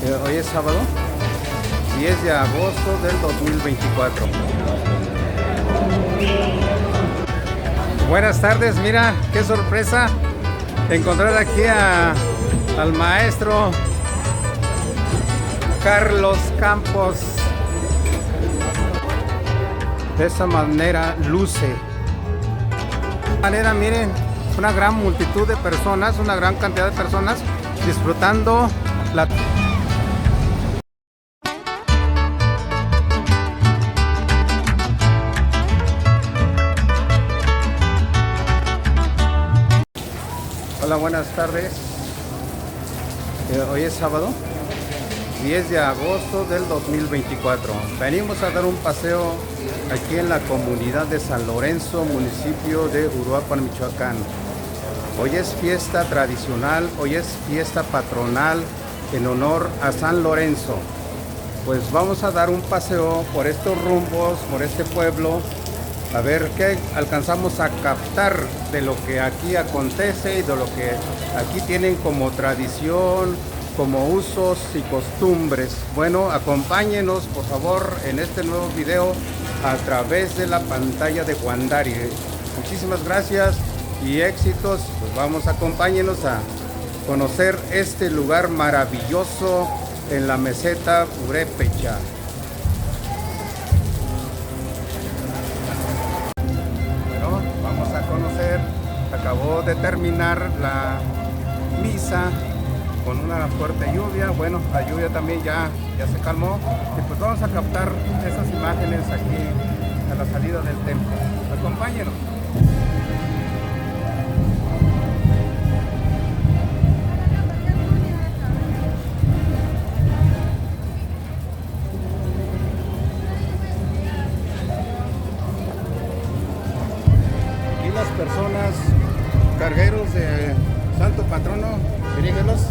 Hoy es sábado 10 de agosto del 2024. Buenas tardes, mira qué sorpresa encontrar aquí al maestro Carlos Campos. De esa manera luce. De esta manera, miren, una gran multitud de personas, una gran cantidad de personas disfrutando la... Hola, buenas tardes. Hoy es sábado 10 de agosto del 2024. Venimos a dar un paseo aquí en la comunidad de San Lorenzo, municipio de Uruapan, Michoacán. Hoy es fiesta tradicional, hoy es fiesta patronal en honor a San Lorenzo. Pues vamos a dar un paseo por estos rumbos, por este pueblo, a ver qué alcanzamos a captar de lo que aquí acontece y de lo que aquí tienen como tradición, como usos y costumbres. Bueno, acompáñenos por favor en este nuevo video a través de la pantalla de Wandari. Muchísimas gracias y éxitos. Pues vamos, acompáñenos a conocer este lugar maravilloso en la meseta Purépecha. Bueno, vamos a conocer. Acabó de terminar la misa con una fuerte lluvia. Bueno, la lluvia también ya se calmó y pues vamos a captar esas imágenes aquí a la salida del templo. Acompáñenos. Aquí las personas, cargueros de Santo Patrono, dirígelos.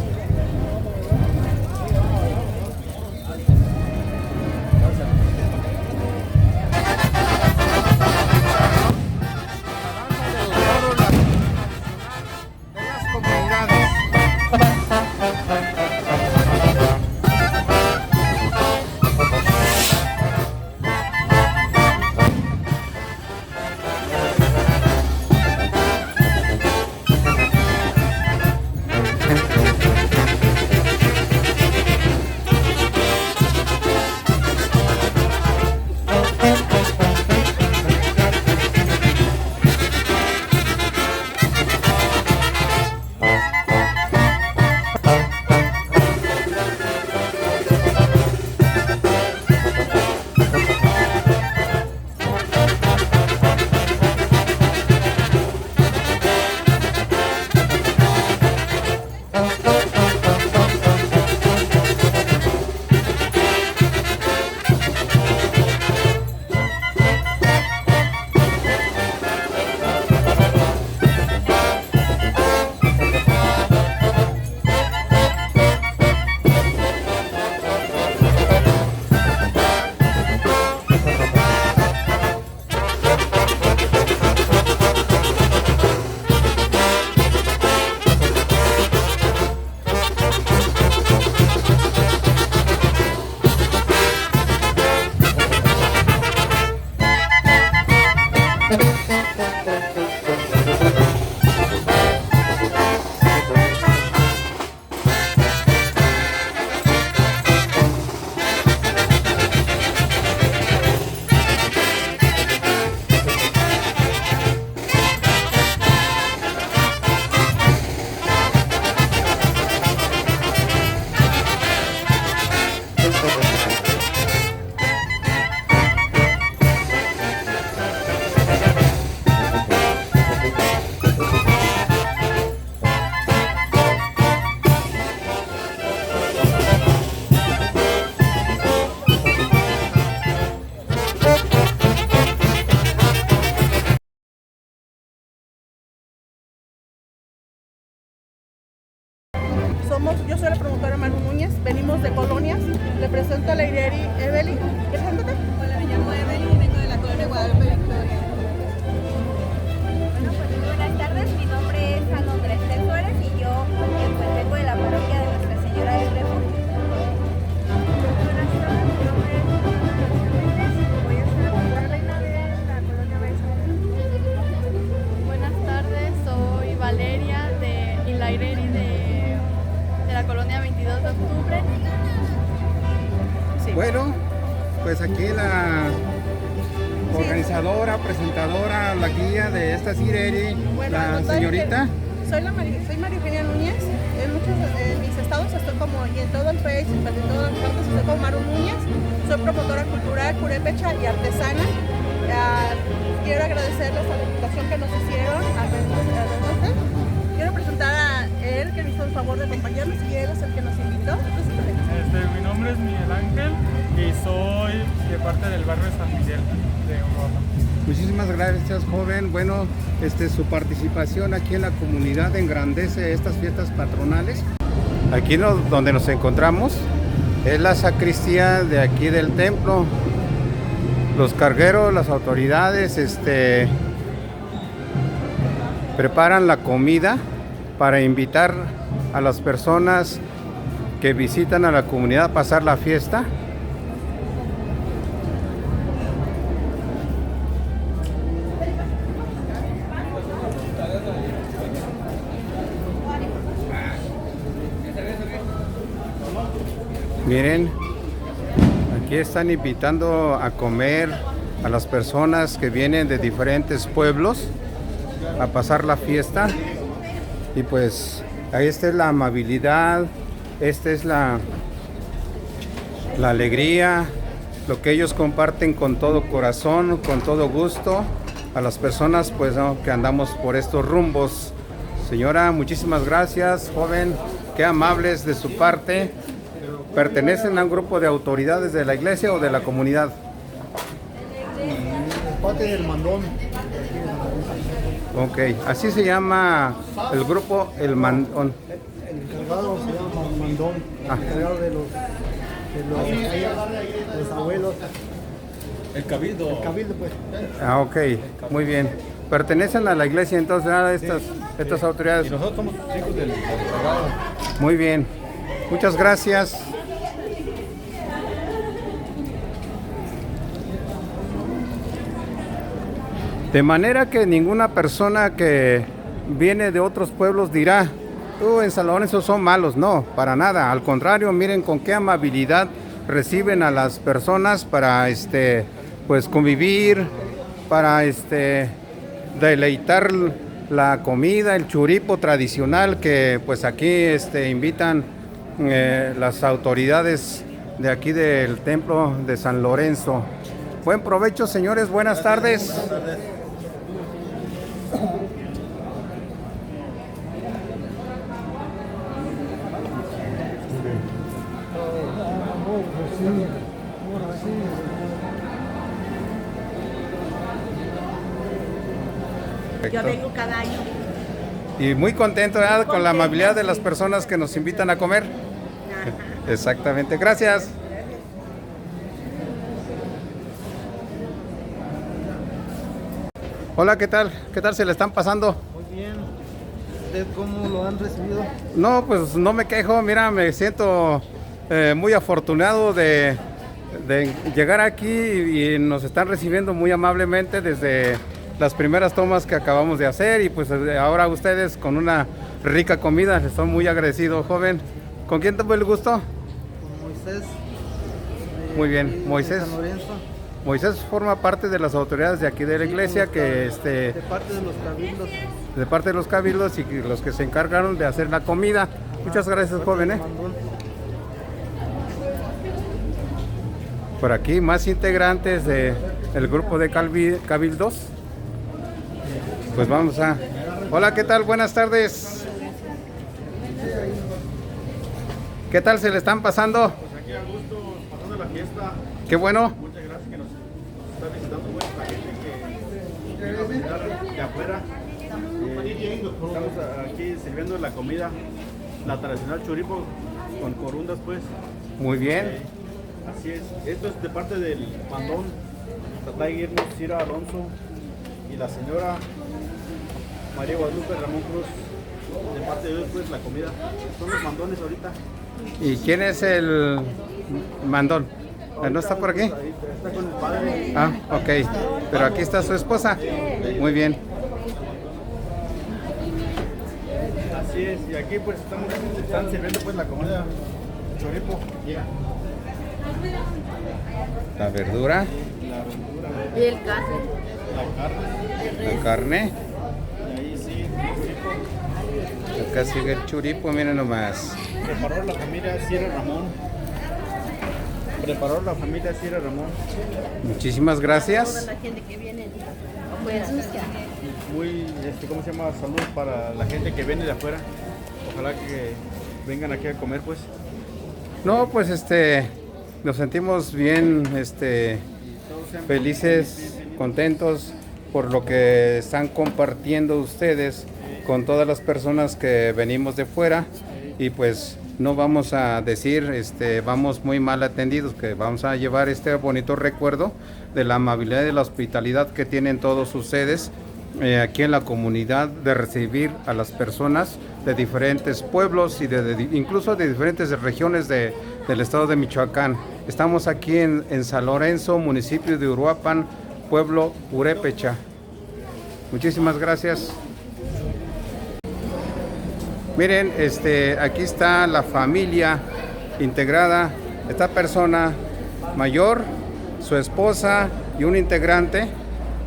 Yo soy la promotora Manu Núñez, venimos de Colonias, le presento a la Irieri Evelyn. Preséntate. Hola, me llamo Evelyn y vengo de la colonia Guadalupe Victoria. Bueno, pues muy buenas tardes, mi nombre es Alondra Estel Suárez y yo pues vengo de la parroquia de Nuestra Señora del Refugio. acostumbren. Sí. Bueno, pues aquí la organizadora, presentadora, la guía de esta Sireri, Bueno, la notar señorita. que soy María Eugenia Núñez. En muchos de mis estados estoy como, y en todo el país, en todas las partes estoy como Maru Núñez. Soy promotora cultural, purépecha y artesana. Quiero agradecerles a la invitación que nos hicieron a vernos. Quiero presentar a él que me hizo el favor de acompañarnos y él es el que nos invitó. Mi nombre es Miguel Ángel y soy de parte del barrio de San Miguel de Europa. Muchísimas gracias, joven. Bueno, su participación aquí en la comunidad engrandece estas fiestas patronales. Aquí donde nos encontramos es la sacristía de aquí del templo. Los cargueros, las autoridades, preparan la comida para invitar a las personas que visitan a la comunidad a pasar la fiesta. Miren, aquí están invitando a comer a las personas que vienen de diferentes pueblos a pasar la fiesta. Y pues ahí esta es la amabilidad, esta es la alegría, lo que ellos comparten con todo corazón, con todo gusto a las personas pues que andamos por estos rumbos. Señora, muchísimas gracias, joven, qué amables de su parte. ¿Pertenecen a un grupo de autoridades de la iglesia o de la comunidad? Parte del mandón. Ok, así se llama el grupo El Mandón. El encargado se llama mandón. Ah. El encargado de los abuelos. El cabildo. El cabildo, pues. Ah, ok, muy bien. ¿Pertenecen a la iglesia entonces a estas autoridades? Y nosotros somos hijos del encargado. Muy bien, muchas gracias. De manera que ninguna persona que viene de otros pueblos dirá, en San Lorenzo son malos. No, para nada. Al contrario, miren con qué amabilidad reciben a las personas para pues convivir, para deleitar la comida, el churipo tradicional que pues aquí invitan las autoridades de aquí del templo de San Lorenzo. Buen provecho, señores, buenas tardes. Yo vengo cada año. Y muy contento, ¿verdad? Con la amabilidad de las personas que nos invitan a comer. Ajá. Exactamente, gracias. Hola, ¿qué tal? ¿Qué tal se le están pasando? Muy bien. ¿Usted cómo lo han recibido? No, pues no me quejo, mira, me siento muy afortunado de llegar aquí y nos están recibiendo muy amablemente desde las primeras tomas que acabamos de hacer y pues ahora ustedes con una rica comida. Les estoy muy agradecido, joven. ¿Con quién tuvo el gusto? Con Moisés. Muy bien, de Moisés. San Lorenzo. Moisés forma parte de las autoridades de aquí de la iglesia que De parte de los cabildos. de parte de los cabildos y los que se encargaron de hacer la comida. Muchas gracias, joven. Mandón. Por aquí más integrantes del grupo de cabildos. Pues vamos a... Hola, ¿qué tal? Buenas tardes. ¿Qué tal se le están pasando? Pues aquí a gusto, pasando la fiesta. Qué bueno. Muchas gracias que nos está visitando buena gente que vino a visitar de afuera. Estamos aquí sirviendo la comida, la tradicional churipo con corundas pues. Muy bien. Así es. Esto es de parte del mandón Tatá Guillermo Cira Alonso y la señora María Guadalupe Ramón Cruz. De parte de ellos pues la comida. Son los mandones ahorita. ¿Y quién es el mandón? ¿No está por aquí? Ahí está con el padre. Ah, ok. Pero aquí está su esposa. Muy bien. Así es, y aquí pues están sirviendo pues la comida choripo. Mira. La verdura, Y el caso. La carne. la carne. Y ahí sí, choripo. Acá sigue el churipo, miren nomás. Preparó la familia Sierra Ramón. Preparó la familia Sierra Ramón. Muchísimas Toda gracias. la gente que viene afuera. Muy, ¿cómo se llama? Salud para la gente que viene de afuera. Ojalá que vengan aquí a comer, pues. No, pues nos sentimos bien, felices, contentos por lo que están compartiendo ustedes con todas las personas que venimos de fuera, y pues no vamos a decir vamos muy mal atendidos, que vamos a llevar este bonito recuerdo de la amabilidad y de la hospitalidad que tienen todos ustedes aquí en la comunidad, de recibir a las personas de diferentes pueblos y incluso de diferentes regiones del estado de Michoacán. Estamos aquí en San Lorenzo, municipio de Uruapan, pueblo Purépecha. Muchísimas gracias. Miren, aquí está la familia integrada, esta persona mayor, su esposa y un integrante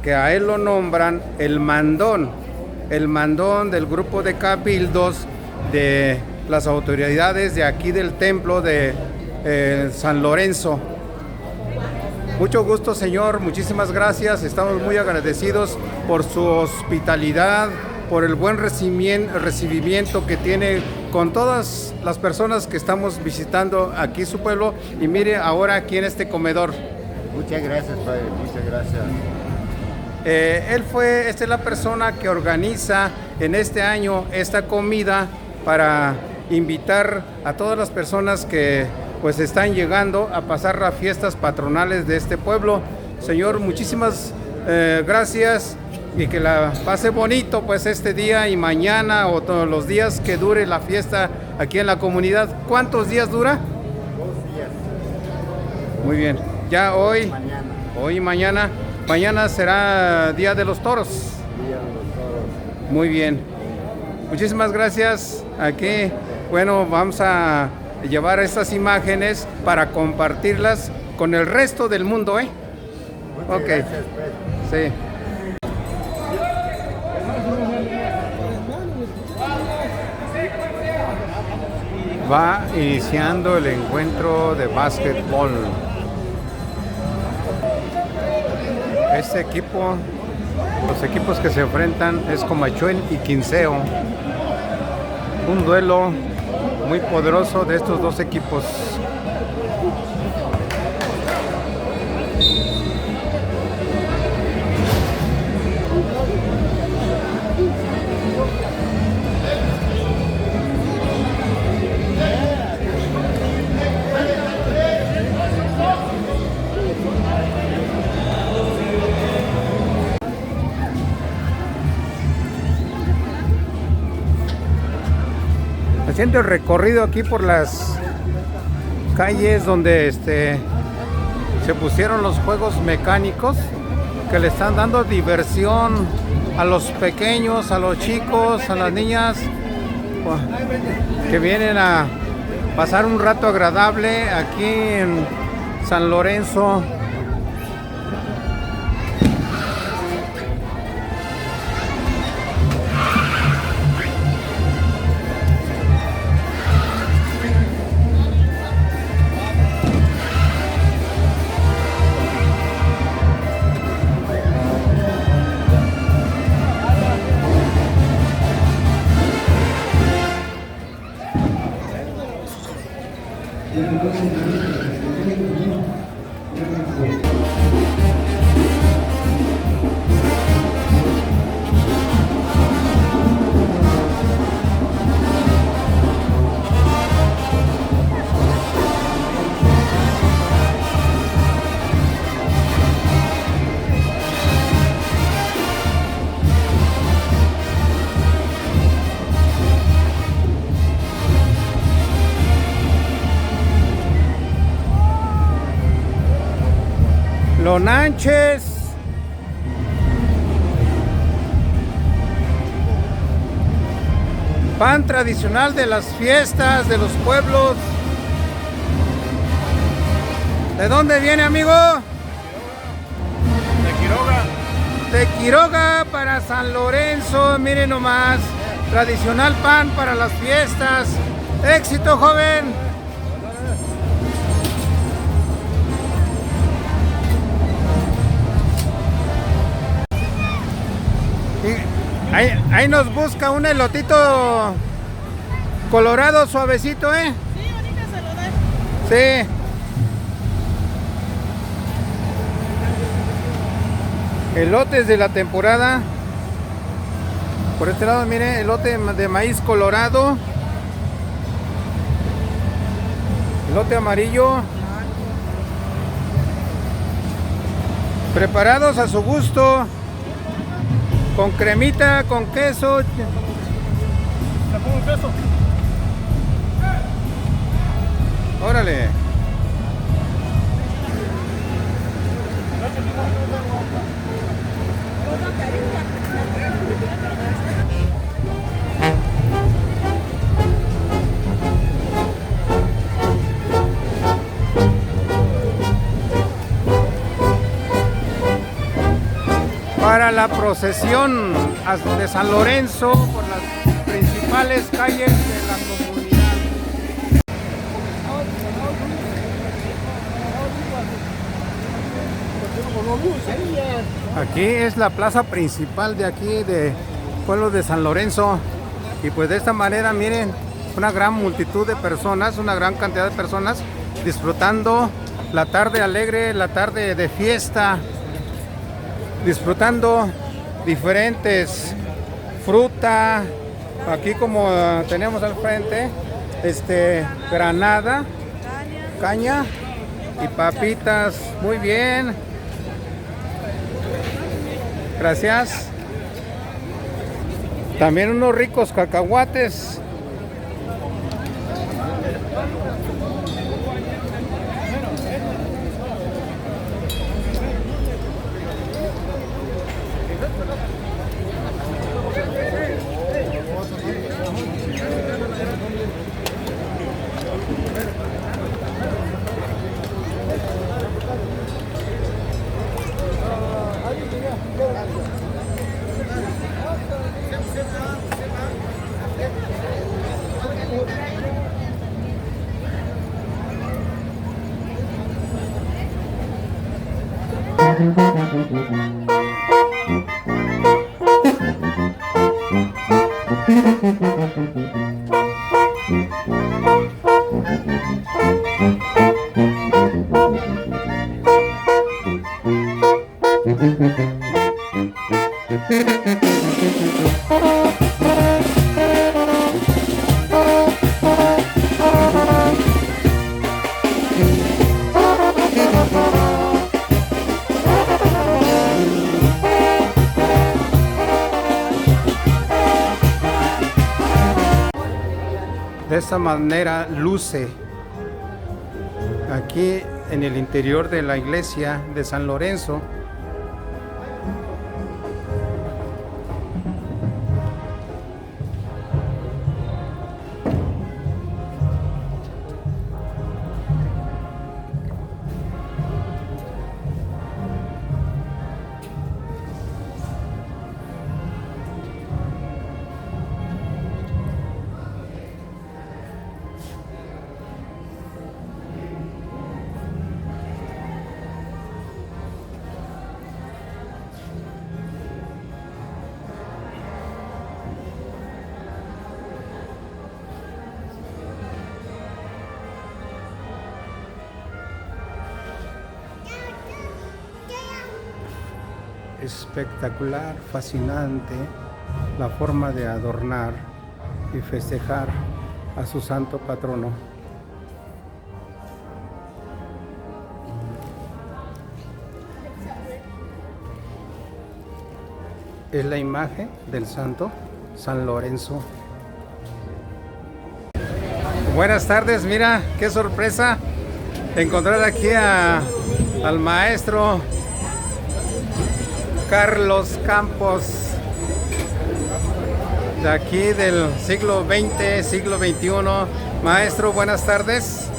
que a él lo nombran el mandón del grupo de cabildos de las autoridades de aquí del templo de San Lorenzo. Mucho gusto, señor, muchísimas gracias, estamos muy agradecidos por su hospitalidad, por el buen recibimiento que tiene con todas las personas que estamos visitando aquí su pueblo, y mire ahora aquí en este comedor. Muchas gracias, padre, muchas gracias. Esta es la persona que organiza en este año esta comida para invitar a todas las personas que pues están llegando a pasar las fiestas patronales de este pueblo. Señor, muchísimas gracias, y que la pase bonito pues este día y mañana o todos los días que dure la fiesta aquí en la comunidad. ¿Cuántos días dura? 2 días. Muy bien, ya hoy, Mañana. hoy y mañana. Mañana será Día de los Toros. Día de los Toros. Muy bien. Muchísimas gracias. Aquí, bueno, vamos a llevar estas imágenes para compartirlas con el resto del mundo, ¿eh? Muchas Ok. gracias, pues. Sí. Va iniciando el encuentro de básquetbol. Este equipo, los equipos que se enfrentan es Comachuel y Quinceo. Un duelo muy poderoso de estos dos equipos. Haciendo el recorrido aquí por las calles donde se pusieron los juegos mecánicos que le están dando diversión a los pequeños, a los chicos, a las niñas que vienen a pasar un rato agradable aquí en San Lorenzo. Lonanches. Pan tradicional de las fiestas de los pueblos. ¿De dónde viene, amigo? De Quiroga. De Quiroga para San Lorenzo, miren nomás. Tradicional pan para las fiestas. ¡Éxito, joven! Ahí nos busca un elotito colorado suavecito, ¿eh? Sí, ahorita se lo da. Sí. Elotes de la temporada. Por este lado, mire, elote de maíz colorado. Elote amarillo. Preparados a su gusto. Con cremita, con queso. ¿Le pongo queso? Órale. Para la procesión de San Lorenzo por las principales calles de la comunidad. Aquí es la plaza principal de aquí, de pueblo de San Lorenzo. Y pues de esta manera, miren, una gran multitud de personas, una gran cantidad de personas disfrutando la tarde alegre, la tarde de fiesta, disfrutando diferentes fruta. Aquí como tenemos al frente, granada, caña y papitas. Muy bien. Gracias. También unos ricos cacahuates. De esta manera luce aquí en el interior de la iglesia de San Lorenzo. Espectacular, fascinante la forma de adornar y festejar a su santo patrono. Es la imagen del santo San Lorenzo. Buenas tardes, mira qué sorpresa encontrar aquí al maestro Carlos Campos, de aquí del siglo XX, siglo XXI. Maestro, buenas tardes.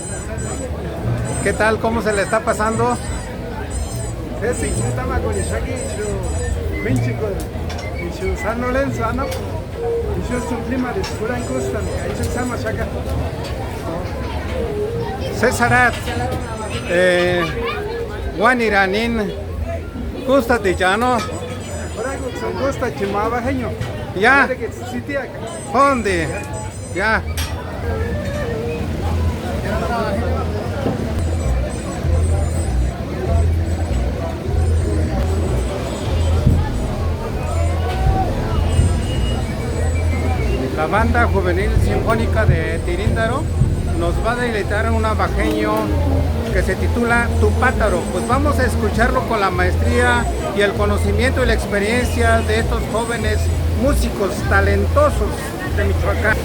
¿Qué tal? ¿Cómo se le está pasando? Ese estaba con Ishaki, México, y San Lorenzo, ¿no? Y yo soy clima de Sura Costa, ahí se llama Shaka. Cesarat, Juan Iranín, Gusta Tillano, Ahora son Costa Chimaba, genio. ya, Que sitio acá. ¿dónde? Ya. La banda juvenil sinfónica de Tiríndaro nos va a deleitar en un abajeño que se titula Tu Pátaro. Pues vamos a escucharlo con la maestría y el conocimiento y la experiencia de estos jóvenes músicos talentosos de Michoacán.